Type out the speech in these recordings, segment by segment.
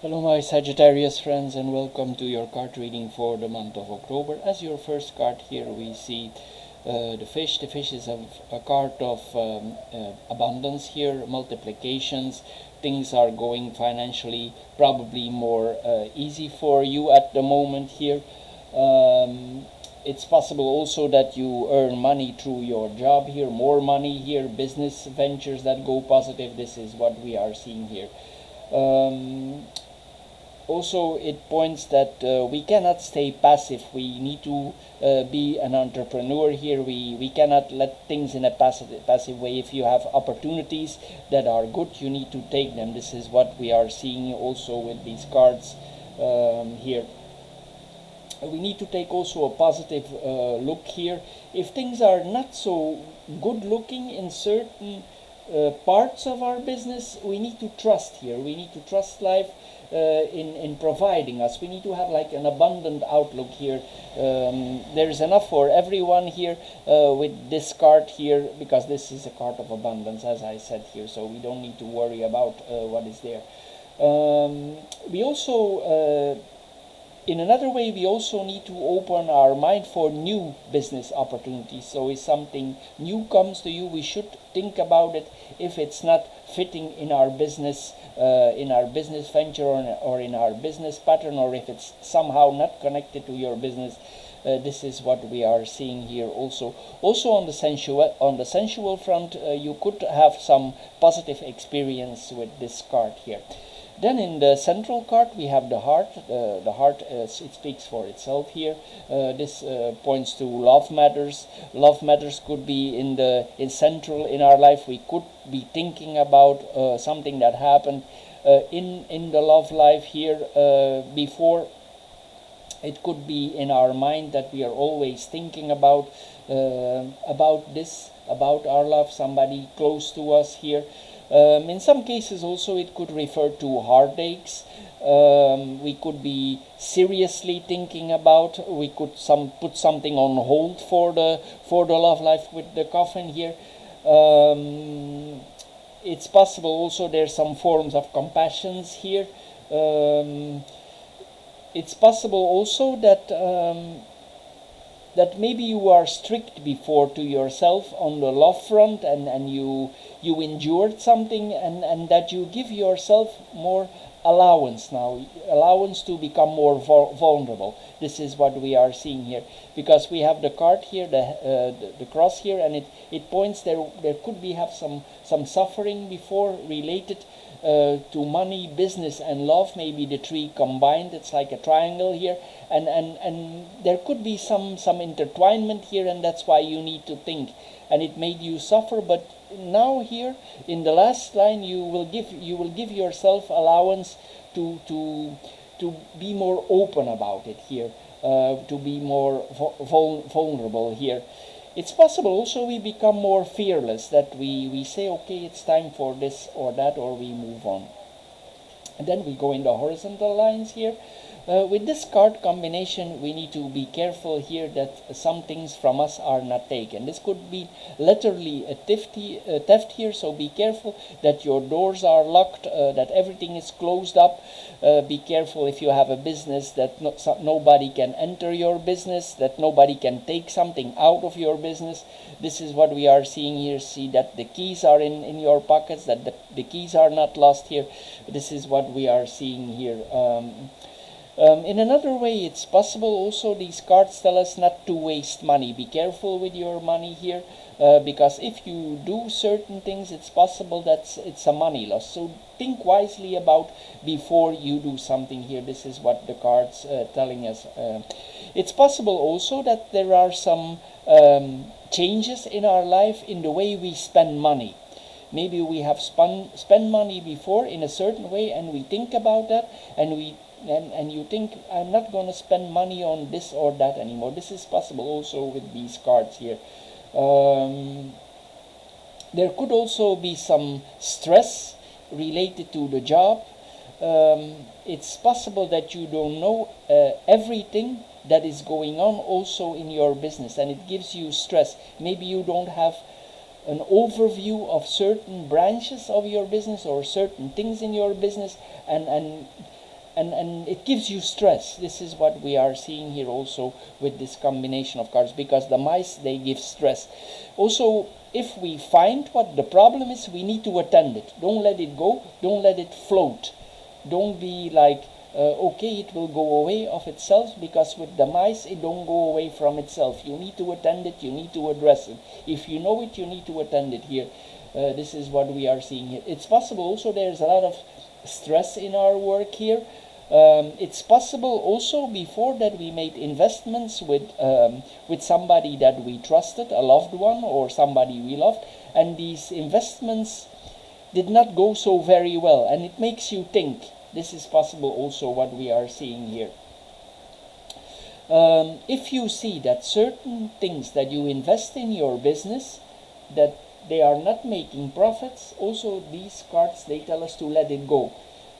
Hello my Sagittarius friends, and welcome to your card reading for the month of October. As your first card here we see the fish. The fish is a card of abundance here, multiplications. Things are going financially probably more easy for you at the moment here. It's possible also that you earn money through your job here, more money here, business ventures that go positive. This is what we are seeing here. Also, it points that we cannot stay passive. We need to be an entrepreneur here. We cannot let things in a passive way. If you have opportunities that are good, you need to take them. This is what we are seeing also with these cards here. We need to take also a positive look here. If things are not so good looking in certain parts of our business, we need to trust here. We need to trust life in providing us. We need to have like an abundant outlook here. There is enough for everyone here with this card here, because this is a card of abundance, as I said here, so we don't need to worry about what is there. We also in another way, we also need to open our mind for new business opportunities. So if something new comes to you, we should think about it. If it's not fitting in our business venture, or in our business pattern, or if it's somehow not connected to your business, this is what we are seeing here also. Also on the sensual front, you could have some positive experience with this card here. Then in the central card we have the heart. The heart, it speaks for itself here. This points to love matters. Love matters could be in central in our life. We could be thinking about something that happened in the love life here before. It could be in our mind that we are always thinking about this, about our love, somebody close to us here. In some cases also it could refer to heartaches. We could be seriously thinking about, we could put something on hold for the love life with the coffin here. It's possible also there's some forms of compassions here. It's possible also that that maybe you are strict before to yourself on the love front, and you endured something, and that you give yourself more allowance now, allowance to become more vulnerable. This is what we are seeing here, because we have the card here, the cross here, and it points there could be have some suffering before related to money, business, and love. Maybe the three combined. It's like a triangle here, and there could be some intertwinement here, and that's why you need to think. And it made you suffer, but now here in the last line you will give yourself allowance to be more open about it here, to be more vulnerable here. It's possible also we become more fearless, that we say, okay, it's time for this or that, or we move on. And then we go in the horizontal lines here. With this card combination, we need to be careful here that some things from us are not taken. This could be literally a theft here, so be careful that your doors are locked, that everything is closed up. Be careful if you have a business that nobody can enter your business, that nobody can take something out of your business. This is what we are seeing here. See that the keys are in your pockets, that the keys are not lost here. This is what we are seeing here. In another way, it's possible also, these cards tell us not to waste money. Be careful with your money here, because if you do certain things, it's possible that it's a money loss. So think wisely about before you do something here. This is what the cards telling us. It's possible also that there are some changes in our life in the way we spend money. Maybe we have spent money before in a certain way, and we think about that, and you think, I'm not going to spend money on this or that anymore. This is possible also with these cards here. There could also be some stress related to the job. It's possible that you don't know everything that is going on also in your business, and it gives you stress. Maybe you don't have an overview of certain branches of your business or certain things in your business, and and it gives you stress. This is what we are seeing here also with this combination of cards, because the mice, they give stress. Also, if we find what the problem is, we need to attend it. Don't let it go. Don't let it float. Don't be like, okay, it will go away of itself, because with the mice, it don't go away from itself. You need to attend it. You need to address it. If you know it, you need to attend it here. This is what we are seeing here. It's possible also there's a lot of stress in our work here. It's possible also before that we made investments with somebody that we trusted, a loved one or somebody we loved, and these investments did not go so very well, and it makes you think. This is possible also what we are seeing here. If you see that certain things that you invest in your business, that they are not making profits, also these cards, they tell us to let it go.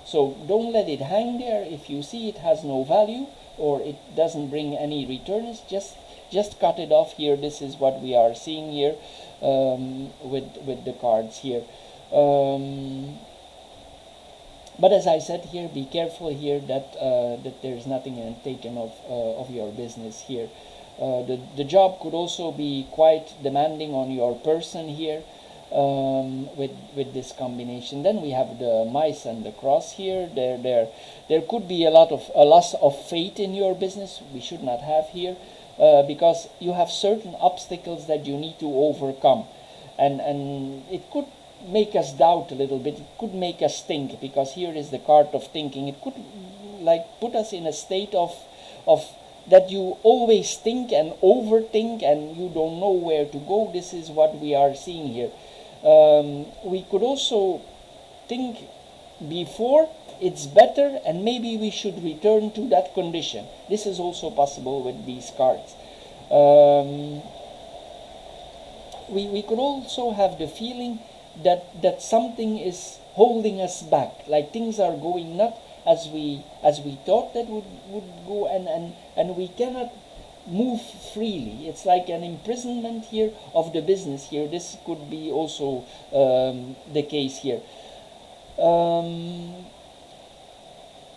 So don't let it hang there. If you see it has no value or it doesn't bring any returns, just cut it off here. This is what we are seeing here with the cards here. But as I said here, be careful here that that there's nothing taken of your business here. The job could also be quite demanding on your person here. With this combination, then we have the mice and the cross here. There could be a loss of faith in your business. We should not have here, because you have certain obstacles that you need to overcome, and it could make us doubt a little bit. It could make us think, because here is the card of thinking. It could like put us in a state of that you always think and overthink and you don't know where to go. This is what we are seeing here. We could also think before it's better and maybe we should return to that condition. This is also possible with these cards. We could also have the feeling that something is holding us back, like things are going not as we thought that would go, and we cannot move freely. It's like an imprisonment here of the business here. This could be also the case here.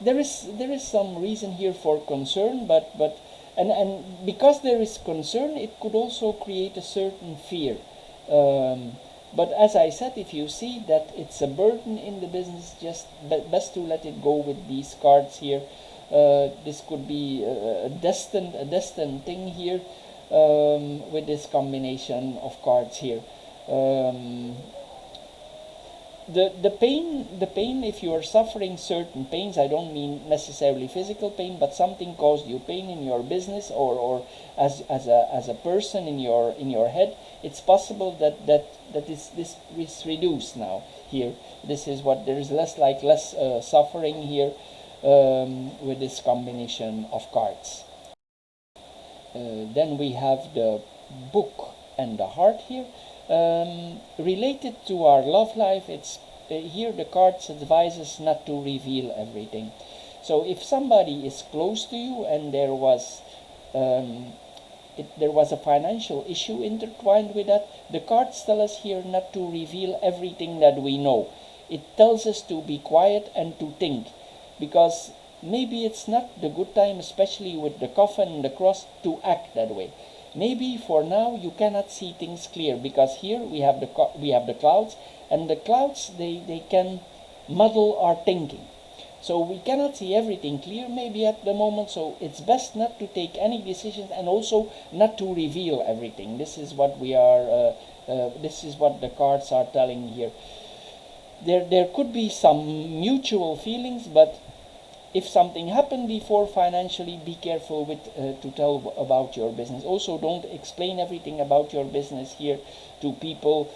There is some reason here for concern, but because there is concern, it could also create a certain fear. But as I said, if you see that it's a burden in the business, just best to let it go with these cards here. This could be a destined thing here with this combination of cards here. The pain, if you are suffering certain pains, I don't mean necessarily physical pain, but something caused you pain in your business or as a person in your head, it's possible that this is reduced now here. This is what there is less suffering here with this combination of cards. Then we have the book and the heart here. Related to our love life, it's here the cards advise us not to reveal everything. So if somebody is close to you and there was a financial issue intertwined with that, the cards tell us here not to reveal everything that we know. It tells us to be quiet and to think, because maybe it's not the good time, especially with the coffin and the cross, to act that way. Maybe for now you cannot see things clear, because here we have the clouds, and the clouds they can muddle our thinking. So we cannot see everything clear maybe at the moment, so it's best not to take any decisions and also not to reveal everything. This is what we are this is what the cards are telling here. There could be some mutual feelings, but if something happened before financially, be careful with to tell about your business. Also, don't explain everything about your business here to people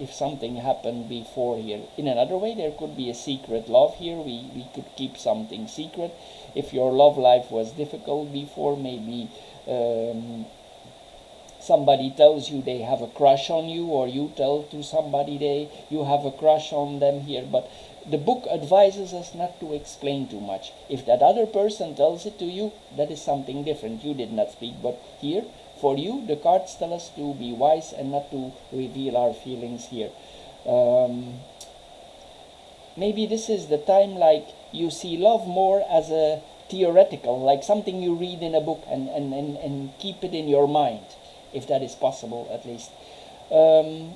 if something happened before here. In another way, there could be a secret love here. We could keep something secret. If your love life was difficult before, maybe somebody tells you they have a crush on you, or you tell to somebody you have a crush on them here. But the book advises us not to explain too much. If that other person tells it to you, that is something different. You did not speak. But here, for you, the cards tell us to be wise and not to reveal our feelings here. maybe this is the time like you see love more as a theoretical, like something you read in a book and keep it in your mind, if that is possible at least.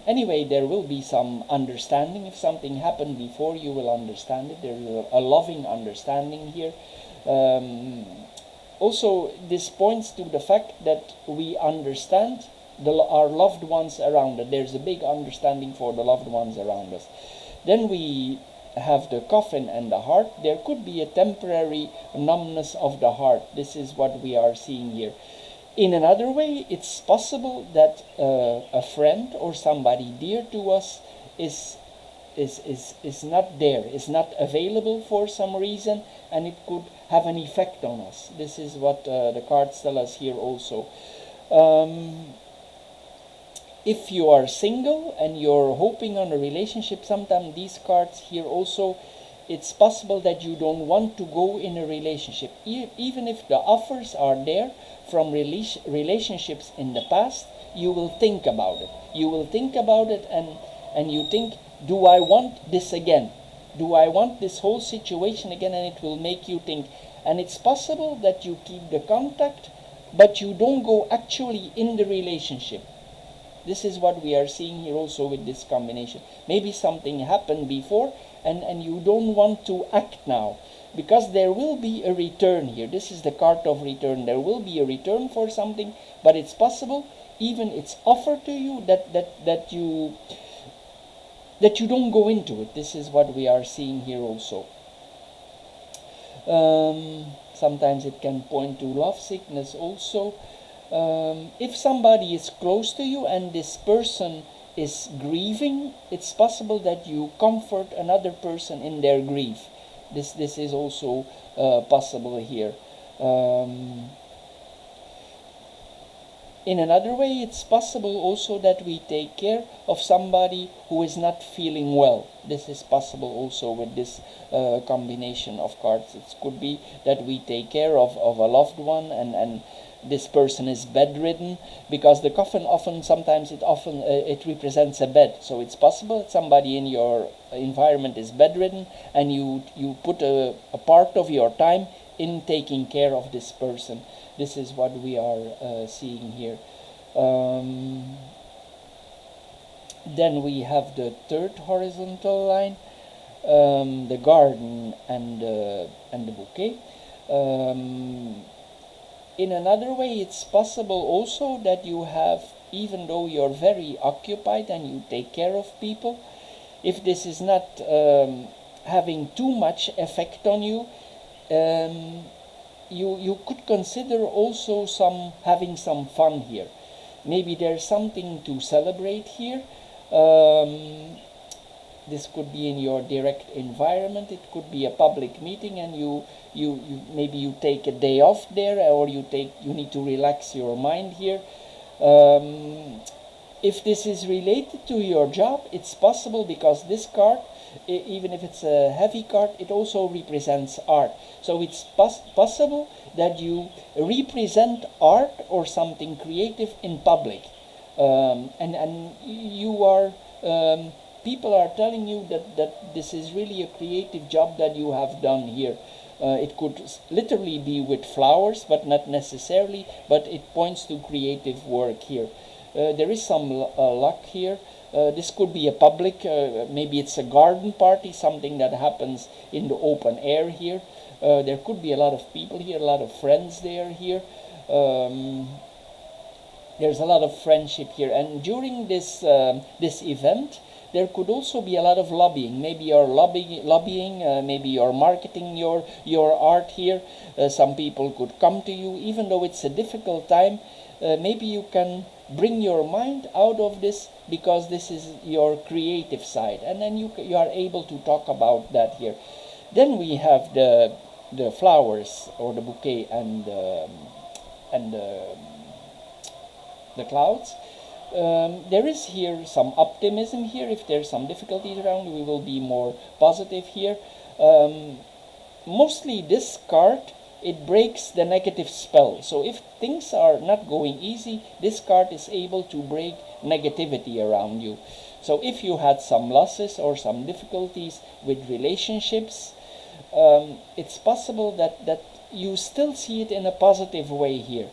Anyway, there will be some understanding. If something happened before, you will understand it. There is a loving understanding here. Also, this points to the fact that we understand our loved ones around us. There's a big understanding for the loved ones around us. Then we have the coffin and the heart. There could be a temporary numbness of the heart. This is what we are seeing here. In another way, it's possible that a friend or somebody dear to us is not there, is not available for some reason, and it could have an effect on us. This is what the cards tell us here also. If you are single and you're hoping on a relationship, sometimes these cards here also, it's possible that you don't want to go in a relationship. Even if the offers are there from relationships in the past, you will think about it. You will think about it and you think, do I want this again? Do I want this whole situation again? And it will make you think. And it's possible that you keep the contact, but you don't go actually in the relationship. This is what we are seeing here also with this combination. Maybe something happened before and you don't want to act now, because there will be a return here. This is the card of return. There will be a return for something, but it's possible, even it's offered to you, that you don't go into it. This is what we are seeing here also. Sometimes it can point to love sickness also. If somebody is close to you and this person is grieving, it's possible that you comfort another person in their grief. This is also possible here. In another way, it's possible also that we take care of somebody who is not feeling well. This is possible also with this combination of cards. It could be that we take care of a loved one and this person is bedridden, because the coffin sometimes it represents a bed. So it's possible that somebody in your environment is bedridden and you put a part of your time in taking care of this person. This is what we are seeing here. Then we have the third horizontal line, the garden and the bouquet. In another way, it's possible also that you have, even though you're very occupied and you take care of people, if this is not having too much effect on you, you could consider also having some fun here. Maybe there's something to celebrate here. This could be in your direct environment. It could be a public meeting, and maybe you take a day off there, or you need to relax your mind here. If this is related to your job, it's possible, because this card, even if it's a heavy card, it also represents art. So it's possible that you represent art or something creative in public, and you are. People are telling you that this is really a creative job that you have done here. It could literally be with flowers, but not necessarily, but it points to creative work here. There is some luck here. This could be a public, maybe it's a garden party, something that happens in the open air here. There could be a lot of people here, a lot of friends there here. There's a lot of friendship here, and during this event, there could also be a lot of lobbying. Maybe you're lobbying, maybe you're marketing your art here. Some people could come to you, even though it's a difficult time. Maybe you can bring your mind out of this, because this is your creative side, and then you are able to talk about that here. Then we have the flowers or the bouquet and the clouds. There is here some optimism here. If there's some difficulties around, we will be more positive here. Mostly this card it breaks the negative spell. So if things are not going easy, this card is able to break negativity around you. So if you had some losses or some difficulties with relationships, it's possible that you still see it in a positive way here.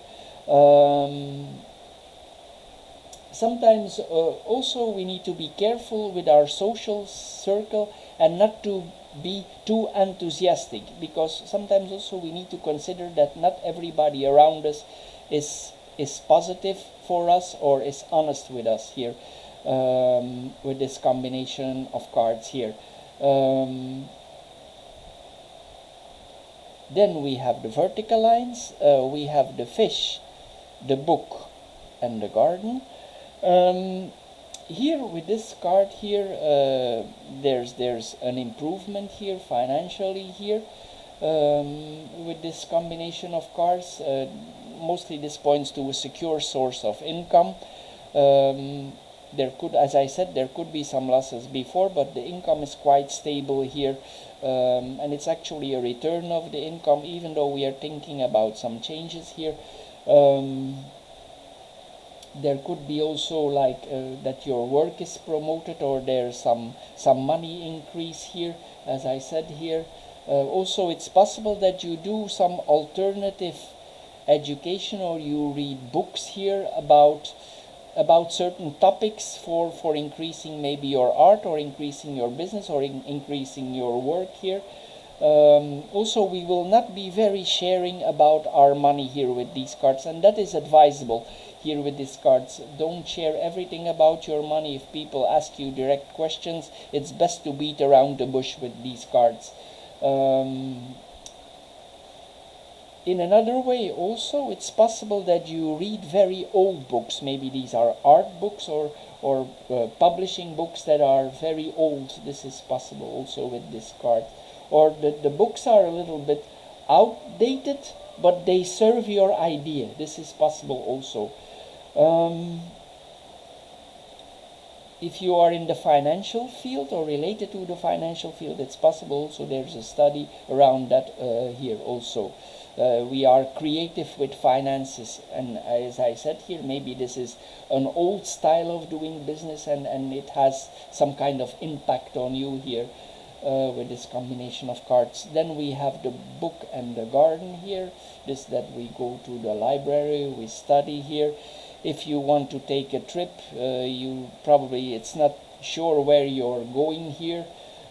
Sometimes also we need to be careful with our social circle and not to be too enthusiastic, because sometimes also we need to consider that not everybody around us is positive for us or is honest with us here, with this combination of cards here. Then we have the vertical lines, we have the fish, the book, and the garden. Here with this card here, there's an improvement here financially here, with this combination of cards. Mostly this points to a secure source of income. There could, as I said, there could be some losses before, but the income is quite stable here, and it's actually a return of the income, even though we are thinking about some changes here. There could be also like that your work is promoted, or there's some money increase here, as I said here. Also, it's possible that you do some alternative education, or you read books here about certain topics for increasing maybe your art, or increasing your business, or increasing your work here. Also, we will not be very sharing about our money here with these cards, and that is advisable here with these cards. Don't share everything about your money. If people ask you direct questions, it's best to beat around the bush with these cards. In another way also, it's possible that you read very old books. Maybe these are art books or publishing books that are very old. This is possible also with this card. Or the books are a little bit outdated, but they serve your idea. This is possible also. If you are in the financial field or related to the financial field, it's possible also there's a study around that here also. We are creative with finances, and as I said here, maybe this is an old style of doing business, and it has some kind of impact on you here with this combination of cards. Then we have the book and the garden here. This that we go to the library, we study here. If you want to take a trip, you probably, it's not sure where you're going here.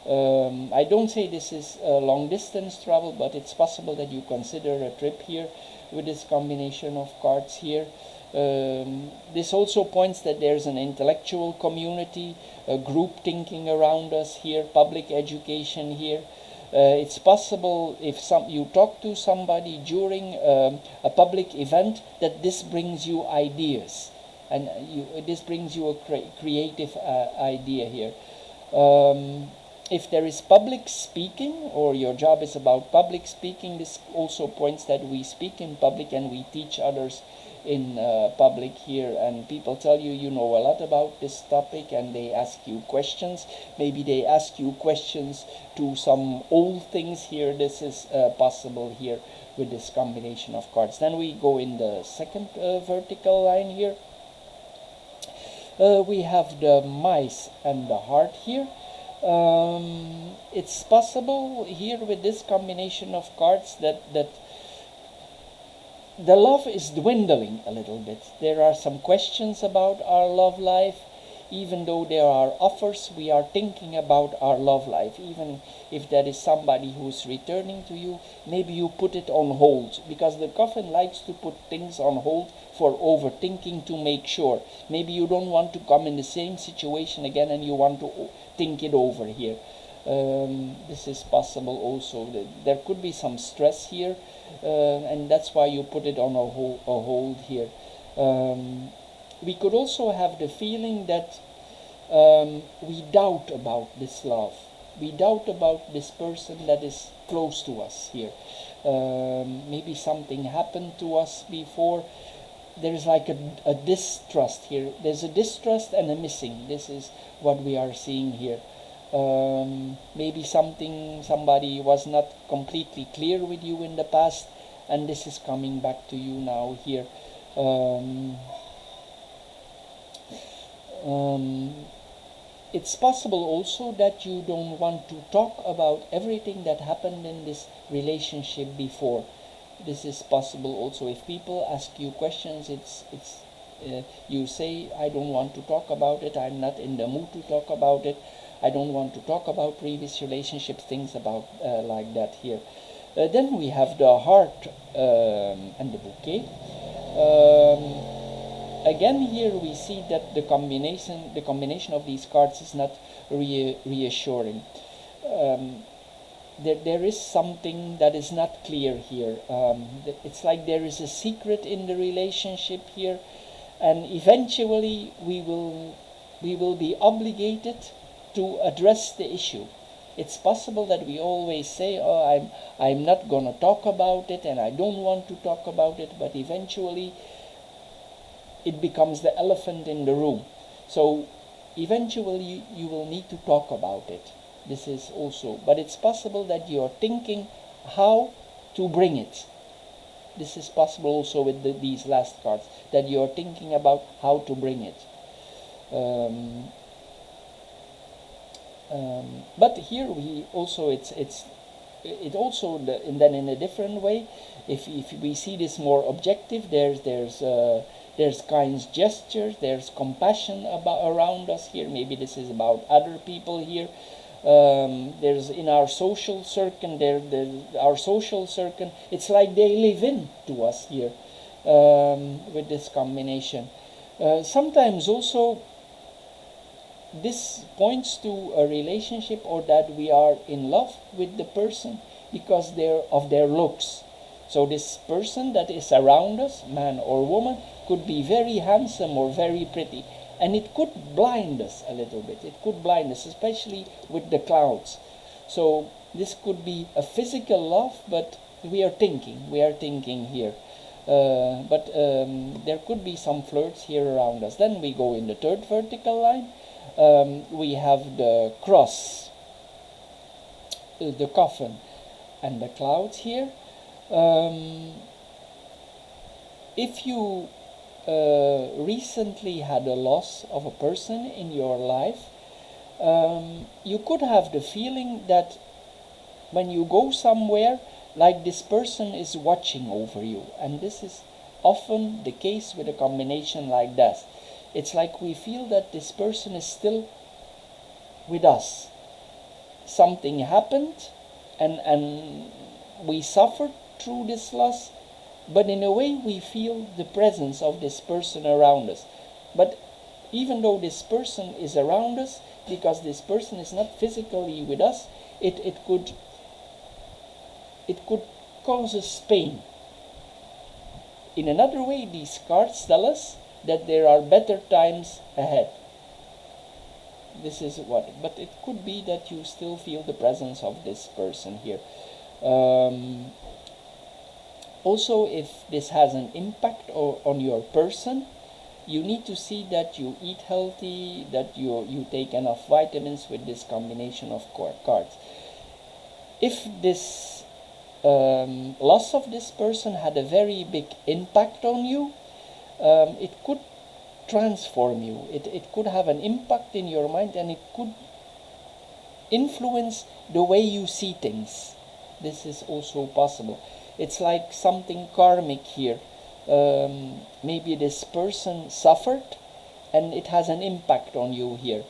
I don't say this is a long distance travel, but it's possible that you consider a trip here with this combination of cards here. This also points that there's an intellectual community, a group thinking around us here, public education here. It's possible if you talk to somebody during a public event, that this brings you ideas, and this brings you a creative idea here. If there is public speaking, or your job is about public speaking, this also points that we speak in public and we teach others in public here, and people tell you, you know a lot about this topic, and they ask you questions. Maybe they ask you questions to some old things here. This is possible here with this combination of cards. Then we go in the second vertical line here. We have the mice and the heart here. It's possible here with this combination of cards that the love is dwindling a little bit. There are some questions about our love life. Even though there are offers, we are thinking about our love life. Even if that is somebody who is returning to you, maybe you put it on hold, because the coffin likes to put things on hold for overthinking, to make sure. Maybe you don't want to come in the same situation again, and you want to think it over here. This is possible also. There could be some stress here, and that's why you put it on a hold here. We could also have the feeling that we doubt about this love. We doubt about this person that is close to us here. Maybe something happened to us before. There's like a distrust here. There's a distrust and a missing. This is what we are seeing here. Maybe somebody was not completely clear with you in the past, and this is coming back to you now here. Um, um, it's possible also that you don't want to talk about everything that happened in this relationship before. This is possible also. If people ask you questions, you say, I don't want to talk about it, I'm not in the mood to talk about it, I don't want to talk about previous relationships, things about like that here. Then we have the heart and the bouquet. Again, here we see that the combination of these cards is not reassuring. There is something that is not clear here. It's like there is a secret in the relationship here, and eventually we will be obligated to address the issue. It's possible that we always say, oh, I'm not going to talk about it and I don't want to talk about it, but eventually it becomes the elephant in the room. So eventually you will need to talk about it. This is also, but it's possible that you're thinking how to bring it. This is possible also with these last cards, that you're thinking about how to bring it. But here we also then in a different way. If we see this more objective, there's kind gestures, there's compassion around us here. Maybe this is about other people here. There's in our social circle, our social circle, it's like they live in to us here with this combination. Sometimes also this points to a relationship, or that we are in love with the person because of their looks. So this person that is around us, man or woman, could be very handsome or very pretty. And it could blind us a little bit. It could blind us, especially with the clouds. So this could be a physical love, but we are thinking here. But there could be some flirts here around us. Then we go in the third vertical line. We have the cross, the coffin, and the clouds here. If you recently had a loss of a person in your life, you could have the feeling that when you go somewhere, like this person is watching over you. And this is often the case with a combination like that. It's like we feel that this person is still with us. Something happened and we suffered through this loss, but in a way we feel the presence of this person around us. But even though this person is around us, because this person is not physically with us, it could cause us pain. In another way, these cards tell us that there are better times ahead. This is but it could be that you still feel the presence of this person here. Also, if this has an impact on your person, you need to see that you eat healthy, that you take enough vitamins with this combination of cards. If this loss of this person had a very big impact on you, it could transform you. It could have an impact in your mind, and it could influence the way you see things. This is also possible. It's like something karmic here. Maybe this person suffered and it has an impact on you here.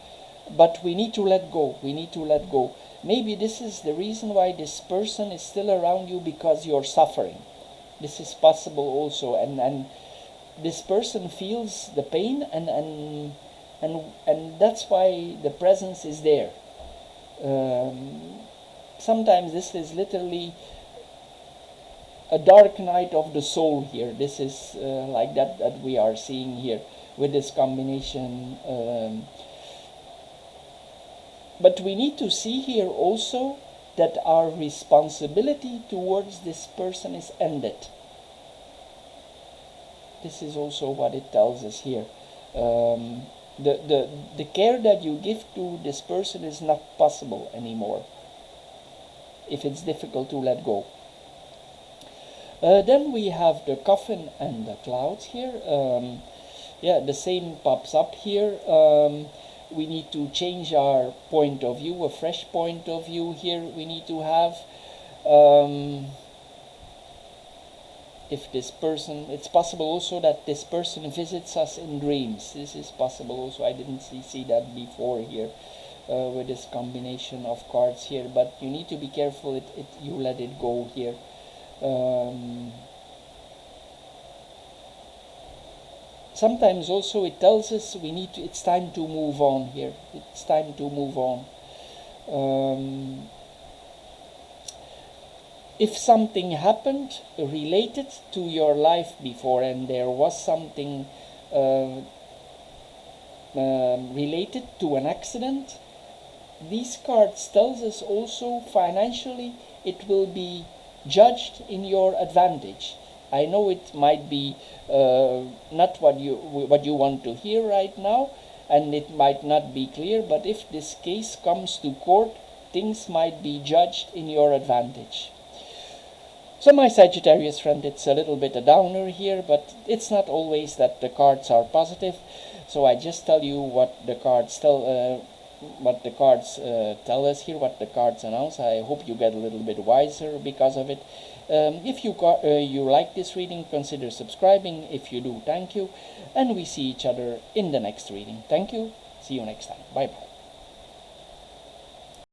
But we need to let go. We need to let go. Maybe this is the reason why this person is still around you, because you're suffering. This is possible also. And this person feels the pain, and that's why the presence is there. Sometimes this is literally a dark night of the soul here. This is like that we are seeing here with this combination. But we need to see here also that our responsibility towards this person is ended. This is also what it tells us here. The care that you give to this person is not possible anymore if it's difficult to let go. Then we have the coffin and the clouds here. Yeah, the same pops up here. We need to change our point of view, a fresh point of view here we need to have. If this person, it's possible also that this person visits us in dreams. This is possible also. I didn't see that before here with this combination of cards here, but you need to be careful you let it go here. Sometimes also it tells us it's time to move on here. It's time to move on. If something happened related to your life before and there was something related to an accident, these cards tells us also financially it will be judged in your advantage. I know it might be not what you want to hear right now, and it might not be clear, but if this case comes to court, things might be judged in your advantage. So my Sagittarius friend, it's a little bit a downer here, but it's not always that the cards are positive. So I just tell you what the cards tell us here, what the cards announce. I hope you get a little bit wiser because of it. If you like this reading, consider subscribing. If you do, thank you. And we see each other in the next reading. Thank you. See you next time. Bye-bye.